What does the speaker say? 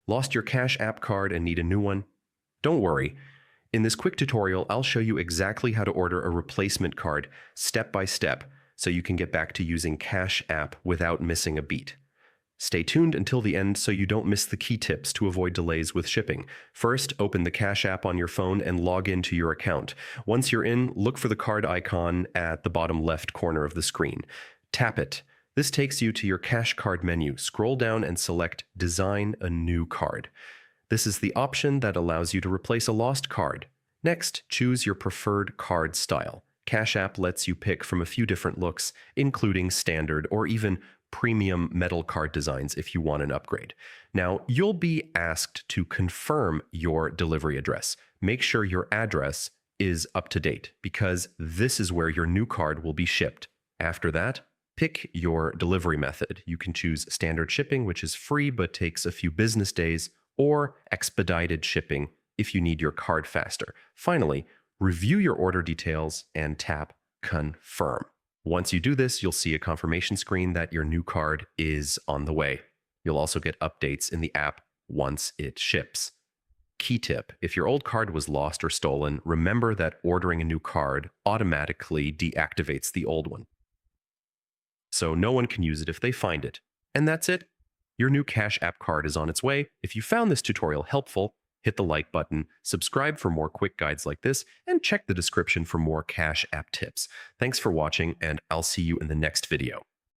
Lost your Cash App card and need a new one? Don't worry. In this quick tutorial, I'll show you exactly how to order a replacement card step by step so you can get back to using Cash App without missing a beat. Stay tuned until the end so you don't miss the key tips to avoid delays with shipping. First, open the Cash App on your phone and log into your account. Once you're in, look for the card icon at the bottom left corner of the screen. Tap it. This takes you to your Cash Card menu. Scroll down and select Design a New Card. This is the option that allows you to replace a lost card. Next, choose your preferred card style. Cash App lets you pick from a few different looks, including standard or even premium metal card designs if you want an upgrade. Now, you'll be asked to confirm your delivery address. Make sure your address is up to date because this is where your new card will be shipped. After that, pick your delivery method. You can choose standard shipping, which is free but takes a few business days, or expedited shipping if you need your card faster. Finally, review your order details and tap Confirm. Once you do this, you'll see a confirmation screen that your new card is on the way. You'll also get updates in the app once it ships. Key tip: if your old card was lost or stolen, remember that ordering a new card automatically deactivates the old one, so no one can use it if they find it. And that's it. Your new Cash App card is on its way. If you found this tutorial helpful, hit the like button, subscribe for more quick guides like this, and check the description for more Cash App tips. Thanks for watching, and I'll see you in the next video.